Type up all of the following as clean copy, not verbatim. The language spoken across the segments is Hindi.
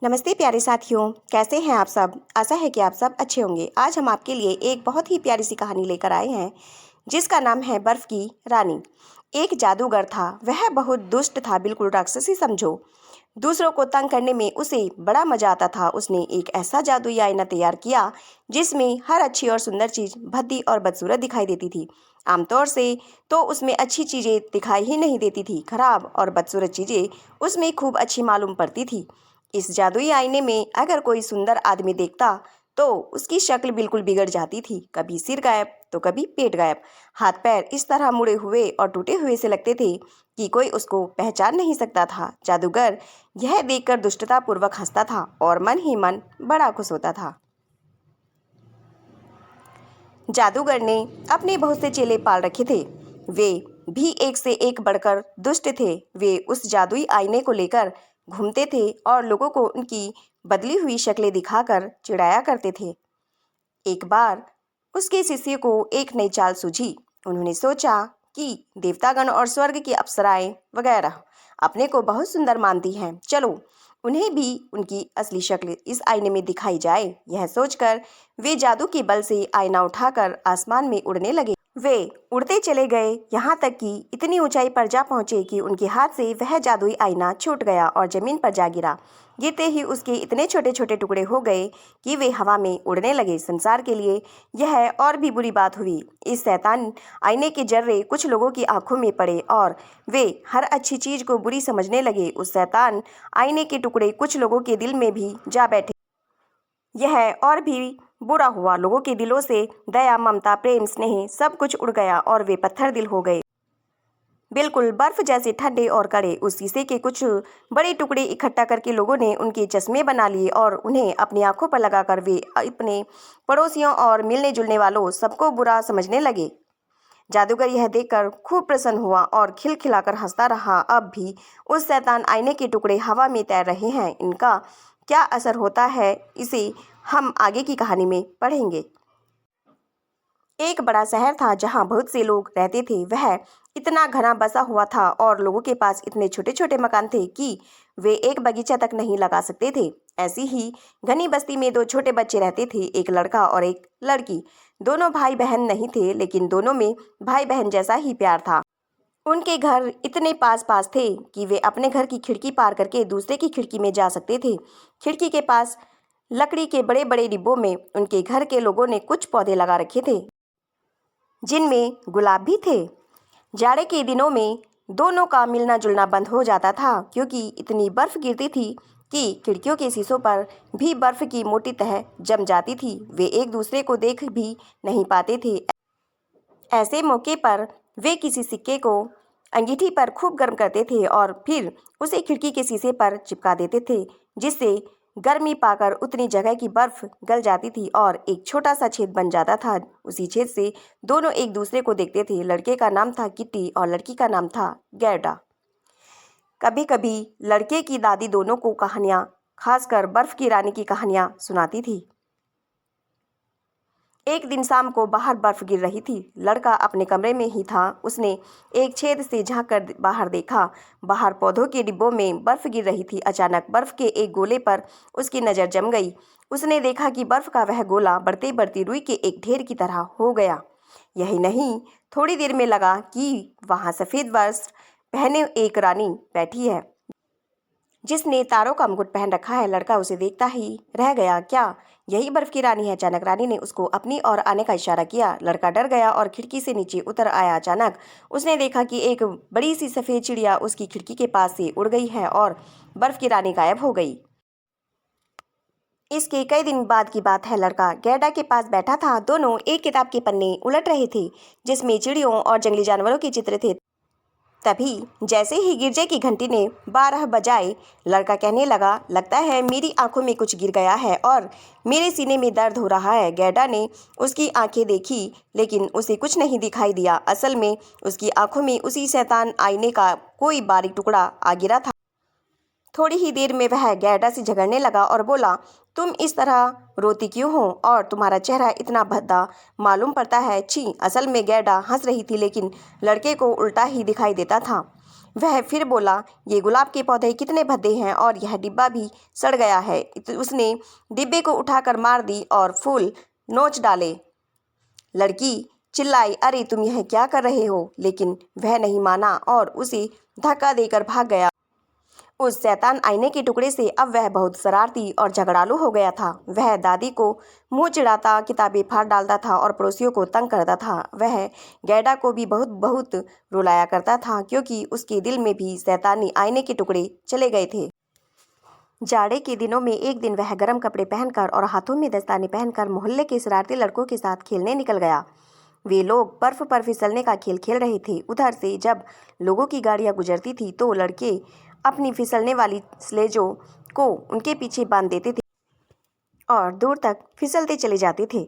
नमस्ते प्यारे साथियों, कैसे हैं आप सब। आशा है कि आप सब अच्छे होंगे। आज हम आपके लिए एक बहुत ही प्यारी सी कहानी लेकर आए हैं जिसका नाम है बर्फ की रानी। एक जादूगर था, वह बहुत दुष्ट था, बिल्कुल राक्षसी समझो। दूसरों को तंग करने में उसे बड़ा मजा आता था। उसने एक ऐसा जादुई आईना तैयार किया जिसमें हर अच्छी और सुंदर चीज भद्दी और बदसूरत दिखाई देती थी। आमतौर से तो उसमें अच्छी चीजें दिखाई ही नहीं देती थी, खराब और बदसूरत चीजें उसमें खूब अच्छी मालूम पड़ती थी। इस जादुई आईने में अगर कोई सुंदर आदमी देखता तो उसकी शक्ल बिल्कुल बिगड़ जाती थी। कभी सिर गायब तो कभी पेट गायब, हाथ पैर इस तरह मुड़े हुए और टूटे हुए से लगते थे कि कोई उसको पहचान नहीं सकता था। जादूगर यह देखकर दुष्टता पूर्वक हंसता था और मन ही मन बड़ा खुश होता था। जादूगर ने अपने बहुत से चेले पाल रखे थे, वे भी एक से एक बढ़कर दुष्ट थे। वे उस जादुई आईने को लेकर घूमते थे और लोगों को उनकी बदली हुई शक्लें दिखाकर चिढ़ाया करते थे। एक बार उसके शिष्य को एक नई चाल सूझी। उन्होंने सोचा कि देवतागण और स्वर्ग की अप्सराएं वगैरह अपने को बहुत सुंदर मानती हैं, चलो उन्हें भी उनकी असली शक्ल इस आईने में दिखाई जाए। यह सोचकर वे जादू के बल से आईना उठाकर आसमान में उड़ने लगे। वे उड़ते चले गए, यहाँ तक कि इतनी ऊंचाई पर जा पहुंचे कि उनके हाथ से वह जादुई आईना छूट गया और जमीन पर जा गिरा। गिरते ही उसके इतने छोटे छोटे टुकड़े हो गए कि वे हवा में उड़ने लगे। संसार के लिए यह और भी बुरी बात हुई। इस शैतान आईने के जर्रे कुछ लोगों की आंखों में पड़े और वे हर अच्छी चीज को बुरी समझने लगे। उस शैतान आईने के टुकड़े कुछ लोगों के दिल में भी जा बैठे। यह और भी बुरा हुआ, लोगों के दिलों से दया, ममता, प्रेम, स्नेह सब कुछ उड़ गया और वे पत्थर दिल हो गए, बिल्कुल बर्फ जैसे ठंडे और कड़े। उस शीशे के कुछ बड़े टुकड़े इकट्ठा करके लोगों ने उनके चश्मे बना लिए और उन्हें अपनी आंखों पर लगाकर वे अपने पड़ोसियों और मिलने जुलने वालों सबको बुरा समझने लगे। जादूगर यह देखकर खूब प्रसन्न हुआ और खिलखिलाकर हंसता रहा। अब भी उस शैतान आईने के टुकड़े हवा में तैर रहे हैं। इनका क्या असर होता है इसे हम आगे की कहानी में पढ़ेंगे। एक बड़ा शहर था जहाँ बहुत से लोग रहते थे। वह इतना घना बसा हुआ था और लोगों के पास इतने छोटे छोटे मकान थे कि वे एक बगीचा तक नहीं लगा सकते थे। ऐसी ही घनी बस्ती में दो छोटे बच्चे रहते थे, एक लड़का और एक लड़की। दोनों भाई बहन नहीं थे, लेकिन दोनों में भाई बहन जैसा ही प्यार था। उनके घर इतने पास पास थे कि वे अपने घर की खिड़की पार करके दूसरे की खिड़की में जा सकते थे। खिड़की के पास लकड़ी के बड़े बड़े डिब्बों में उनके घर के लोगों ने कुछ पौधे लगा रखे थे जिनमें गुलाब भी थे। जाड़े के दिनों में दोनों का मिलना जुलना बंद हो जाता था क्योंकि इतनी बर्फ गिरती थी कि खिड़कियों के शीशों पर भी बर्फ की मोटी तह जम जाती थी। वे एक दूसरे को देख भी नहीं पाते थे। ऐसे मौके पर वे किसी सिक्के को अंगीठी पर खूब गर्म करते थे और फिर उसे खिड़की के शीशे पर चिपका देते थे, जिससे गर्मी पाकर उतनी जगह की बर्फ गल जाती थी और एक छोटा सा छेद बन जाता था। उसी छेद से दोनों एक दूसरे को देखते थे। लड़के का नाम था किट्टी और लड़की का नाम था गैरडा। कभी कभी लड़के की दादी दोनों को कहानियाँ, खासकर बर्फ की रानी की कहानियाँ सुनाती थी। एक दिन शाम को बाहर बर्फ गिर रही थी। लड़का अपने कमरे में ही था। उसने एक छेद से झांक कर बाहर देखा। बाहर पौधों के डिब्बों में बर्फ गिर रही थी। अचानक बर्फ के एक गोले पर उसकी नज़र जम गई। उसने देखा कि बर्फ का वह गोला बढ़ते बढ़ते रुई के एक ढेर की तरह हो गया। यही नहीं, थोड़ी देर में लगा कि वहाँ सफ़ेद वस्त्र पहने एक रानी बैठी है जिसने तारों का मुकुट पहन रखा है। लड़का उसे देखता ही रह गया। क्या यही बर्फ की रानी है? अचानक रानी ने उसको अपनी ओर आने का इशारा किया। लड़का डर गया और खिड़की से नीचे उतर आया। अचानक उसने देखा कि एक बड़ी सी सफ़ेद चिड़िया उसकी खिड़की के पास से उड़ गई है और बर्फ की रानी गायब हो गई। इसके कई दिन बाद की बात है। लड़का गैरडा के पास बैठा था। दोनों एक किताब के पन्ने उलट रहे थे जिसमें चिड़ियों और जंगली जानवरों के चित्र थे। तभी जैसे ही गिरजे की घंटी ने 12 बजाए, लड़का कहने लगा, लगता है मेरी आंखों में कुछ गिर गया है और मेरे सीने में दर्द हो रहा है। गैडा ने उसकी आंखें देखी लेकिन उसे कुछ नहीं दिखाई दिया। असल में उसकी आंखों में उसी शैतान आईने का कोई बारीक टुकड़ा आ गिरा था। थोड़ी ही देर में वह गैडा से झगड़ने लगा और बोला, तुम इस तरह रोती क्यों हो और तुम्हारा चेहरा इतना भद्दा मालूम पड़ता है। छी! असल में गैडा हंस रही थी लेकिन लड़के को उल्टा ही दिखाई देता था। वह फिर बोला, ये गुलाब के पौधे कितने भद्दे हैं और यह डिब्बा भी सड़ गया है। उसने डिब्बे को उठाकर मार दी और फूल नोच डाले। लड़की चिल्लाई, अरे तुम यह क्या कर रहे हो? लेकिन वह नहीं माना और उसे धक्का देकर भाग गया। उस शैतान आईने के टुकड़े से अब वह बहुत शरारती और झगड़ालू हो गया था। वह दादी को मुंह चिढ़ाता, किताबें फाड़ डालता था और पड़ोसियों को तंग करता था। वह गैडा को भी बहुत बहुत रुलाया करता था, क्योंकि उसके दिल में भी शैतानी आईने के टुकड़े चले गए थे। जाड़े के दिनों में एक दिन वह गर्म कपड़े पहनकर और हाथों में दस्ताने पहनकर मोहल्ले के शरारती लड़कों के साथ खेलने निकल गया। वे लोग बर्फ पर फिसलने का खेल खेल रहे थे। उधर से जब लोगों की गाड़ियां गुजरती थी तो लड़के अपनी फिसलने वाली स्लेजों को उनके पीछे बांध देते थे और दूर तक फिसलते चले जाते थे।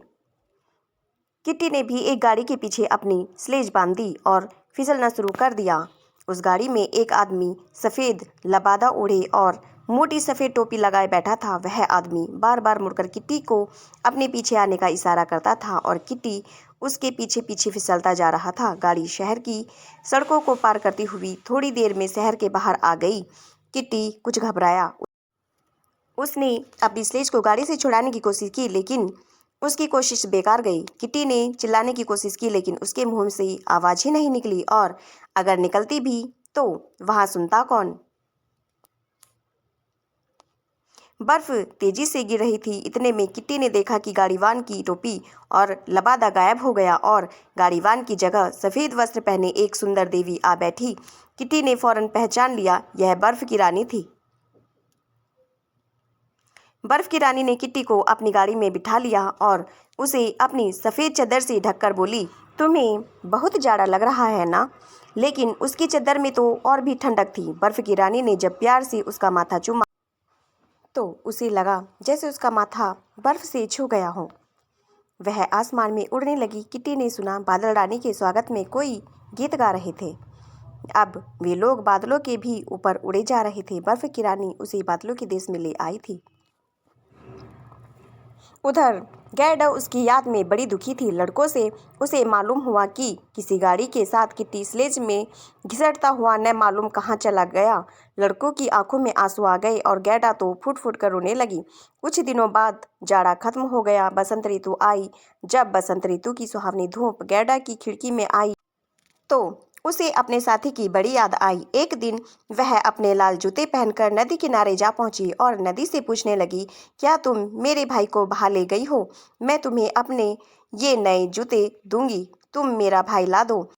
किट्टी ने भी एक गाड़ी के पीछे अपनी स्लेज बांध दी और फिसलना शुरू कर दिया। उस गाड़ी में एक आदमी सफ़ेद लबादा ओढ़े और मोटी सफ़ेद टोपी लगाए बैठा था। वह आदमी बार बार मुड़कर किट्टी को अपने पीछे आने का इशारा करता था और किट्टी उसके पीछे पीछे फिसलता जा रहा था। गाड़ी शहर की सड़कों को पार करती हुई थोड़ी देर में शहर के बाहर आ गई। किट्टी कुछ घबराया। उसने अपनी स्लेज को गाड़ी से छुड़ाने की कोशिश की, लेकिन उसकी कोशिश बेकार गई। किट्टी ने चिल्लाने की कोशिश की, लेकिन उसके मुंह से आवाज़ ही नहीं निकली, और अगर निकलती भी तो वहाँ सुनता कौन? बर्फ तेजी से गिर रही थी। इतने में किट्टी ने देखा कि गाड़ीवान की टोपी और लबादा गायब हो गया और गाड़ीवान की जगह सफ़ेद वस्त्र पहने एक सुंदर देवी आ बैठी। किट्टी ने फौरन पहचान लिया, यह बर्फ की रानी थी। बर्फ की रानी ने किट्टी को अपनी गाड़ी में बिठा लिया और उसे अपनी सफ़ेद चादर से ढककर बोली, तुम्हें बहुत जाड़ा लग रहा है ना? लेकिन उसकी चादर में तो और भी ठंडक थी। बर्फ की रानी ने जब प्यार से उसका माथा चूमा तो उसे लगा जैसे उसका माथा बर्फ से छू गया हो। वह आसमान में उड़ने लगी। किट्टी ने सुना बादल रानी के स्वागत में कोई गीत गा रहे थे। अब वे लोग बादलों के भी ऊपर उड़े जा रहे थे। बर्फ की रानी उसे बादलों के देश में ले आई थी। उधर गैडा उसकी याद में बड़ी दुखी थी। लड़कों से उसे मालूम हुआ कि किसी गाड़ी के साथ किट्टी स्लेज में घिसटता हुआ न मालूम कहाँ चला गया। लड़कों की आंखों में आंसू आ गए और गैडा तो फूट फूट कर रोने लगी। कुछ दिनों बाद जाड़ा खत्म हो गया। बसंत ऋतु आई। जब बसंत ऋतु की सुहावनी धूप गैडा की खिड़की में आई तो उसे अपने साथी की बड़ी याद आई। एक दिन वह अपने लाल जूते पहनकर नदी किनारे जा पहुंची और नदी से पूछने लगी, क्या तुम मेरे भाई को बहा ले गई हो? मैं तुम्हें अपने ये नए जूते दूंगी, तुम मेरा भाई ला दो।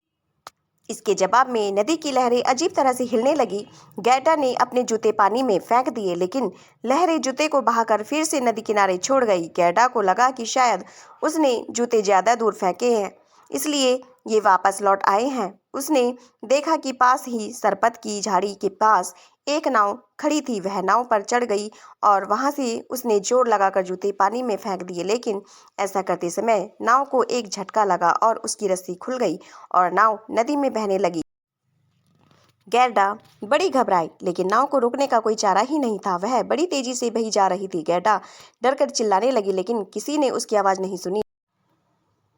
इसके जवाब में नदी की लहरें अजीब तरह से हिलने लगी। गैडा ने अपने जूते पानी में फेंक दिए, लेकिन लहरें जूते को बहाकर फिर से नदी किनारे छोड़ गई। गैडा को लगा कि शायद उसने जूते ज़्यादा दूर फेंके हैं, इसलिए ये वापस लौट आए हैं। उसने देखा कि पास ही सरपत की झाड़ी के पास एक नाव खड़ी थी। वह नाव पर चढ़ गई और वहां से उसने जोर लगाकर जूते पानी में फेंक दिए, लेकिन ऐसा करते समय नाव को एक झटका लगा और उसकी रस्सी खुल गई और नाव नदी में बहने लगी। गैडा बड़ी घबराई, लेकिन नाव को रोकने का कोई चारा ही नहीं था। वह बड़ी तेजी से बही जा रही थी। गैडा डरकर चिल्लाने लगी, लेकिन किसी ने उसकी आवाज़ नहीं सुनी।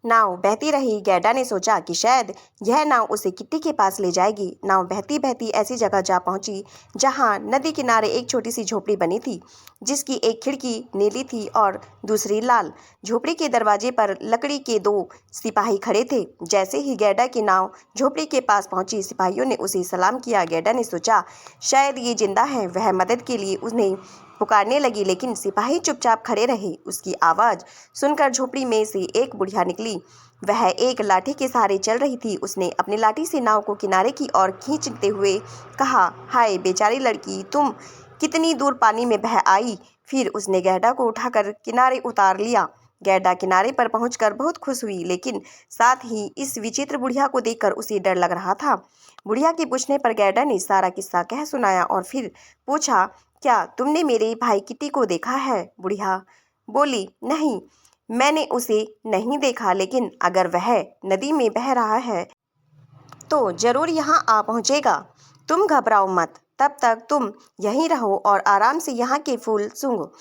नाव बहती रही। गैडा ने सोचा कि शायद यह नाव उसे किट्टी के पास ले जाएगी। नाव बहती बहती ऐसी जगह जा पहुंची जहां नदी किनारे एक छोटी सी झोपड़ी बनी थी, जिसकी एक खिड़की नीली थी और दूसरी लाल। झोपड़ी के दरवाजे पर लकड़ी के 2 सिपाही खड़े थे। जैसे ही गैडा की नाव झोपड़ी के पास पहुंची, सिपाहियों ने उसे सलाम किया। गैडा ने सोचा शायद ये जिंदा है। वह मदद के लिए उन्हें पुकारने लगी, लेकिन सिपाही चुपचाप खड़े रहे। उसकी आवाज़ सुनकर झोपड़ी में से एक बुढ़िया निकली। वह एक लाठी के सहारे चल रही थी। उसने अपनी लाठी से नाव को किनारे की ओर खींचते हुए कहा, हाय बेचारी लड़की, तुम कितनी दूर पानी में बह आई। फिर उसने गैडा को उठाकर किनारे उतार लिया। गैडा किनारे पर पहुंचकर बहुत खुश हुई, लेकिन साथ ही इस विचित्र बुढ़िया को देखकर उसे डर लग रहा था। बुढ़िया के पूछने पर गैडा ने सारा किस्सा कह सुनाया और फिर पूछा, क्या तुमने मेरे भाई किट्टी को देखा है? बुढ़िया बोली, नहीं, मैंने उसे नहीं देखा, लेकिन अगर वह नदी में बह रहा है तो जरूर यहाँ आ पहुँचेगा। तुम घबराओ मत, तब तक तुम यहीं रहो और आराम से यहाँ के फूल सूंघो।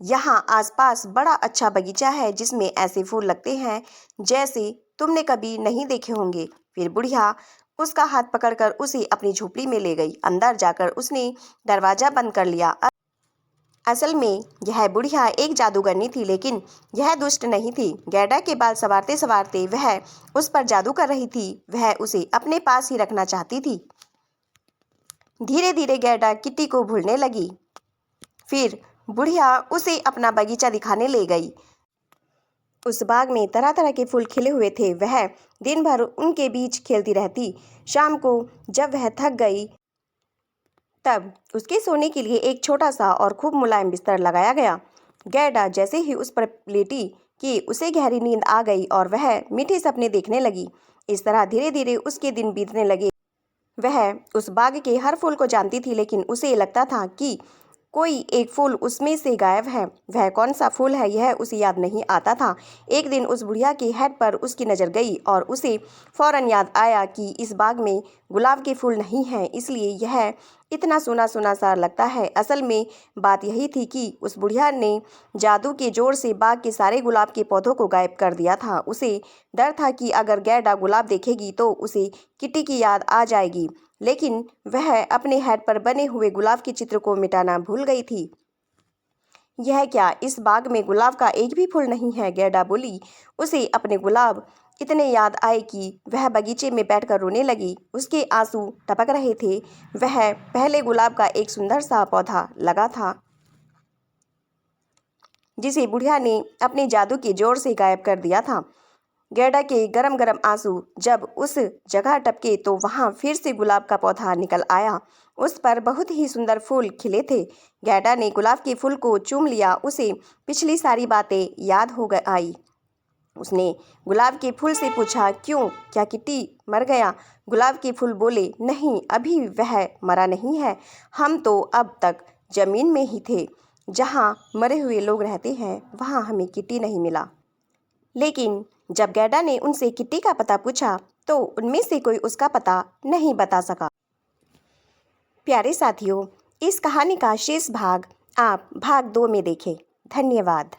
यहाँ आसपास बड़ा अच्छा बगीचा है जिसमें ऐसे फूल लगते हैं जैसे तुमने कभी नहीं देखे होंगे। फिर बुढ़िया उसका हाथ पकड़कर उसे अपनी झोपड़ी में ले गई। अंदर जाकर उसने दरवाज़ा बंद कर लिया। असल में यह बुढ़िया एक जादूगरनी थी, लेकिन यह दुष्ट नहीं थी। गैडा के बाल संवारते संवारते वह उस पर जादू कर रही थी। वह उसे अपने पास ही रखना चाहती थी। धीरे धीरे गैडा किट्टी को भूलने लगी। फिर बुढ़िया उसे अपना बगीचा दिखाने ले गई। उस बाग में तरह तरह के फूल खिले हुए थे। वह दिन भर उनके बीच खेलती रहती। शाम को जब वह थक गई तब उसके सोने के लिए एक छोटा सा और खूब मुलायम बिस्तर लगाया गया। गैडा जैसे ही उस पर लेटी कि उसे गहरी नींद आ गई और वह मीठे सपने देखने लगी। इस तरह धीरे धीरे उसके दिन बीतने लगे। वह उस बाग के हर फूल को जानती थी, लेकिन उसे लगता था कि कोई एक फूल उसमें से गायब है। वह कौन सा फूल है यह उसे याद नहीं आता था। एक दिन उस बुढ़िया के हेड पर उसकी नज़र गई और उसे फौरन याद आया कि इस बाग में गुलाब के फूल नहीं हैं, इसलिए यह इतना सूना सूना सा लगता है। असल में बात यही थी कि उस बुढ़िया ने जादू के जोर से बाग के सारे गुलाब के पौधों को गायब कर दिया था। उसे डर था कि अगर गैडा गुलाब देखेगी तो उसे किट्टी की याद आ जाएगी, लेकिन वह अपने हेड पर बने हुए गुलाब के चित्र को मिटाना भूल गई थी। यह क्या, इस बाग में गुलाब का एक भी फूल नहीं है? गैडा बोली। उसे अपने गुलाब इतने याद आए कि वह बगीचे में बैठकर रोने लगी। उसके आंसू टपक रहे थे। वह पहले गुलाब का एक सुंदर सा पौधा लगा था जिसे बुढ़िया ने अपने जादू के जोर से गायब कर दिया था। गैडा के गरम गरम आंसू जब उस जगह टपके तो वहां फिर से गुलाब का पौधा निकल आया। उस पर बहुत ही सुंदर फूल खिले थे। गैडा ने गुलाब के फूल को चूम लिया। उसे पिछली सारी बातें याद हो आई। उसने गुलाब के फूल से पूछा, क्यों, क्या किट्टी मर गया? गुलाब के फूल बोले, नहीं, अभी वह मरा नहीं है। हम तो अब तक जमीन में ही थे। जहाँ मरे हुए लोग रहते हैं वहाँ हमें किट्टी नहीं मिला। लेकिन जब गैडा ने उनसे किट्टी का पता पूछा तो उनमें से कोई उसका पता नहीं बता सका। प्यारे साथियों, इस कहानी का शेष भाग आप भाग 2 में देखें। धन्यवाद।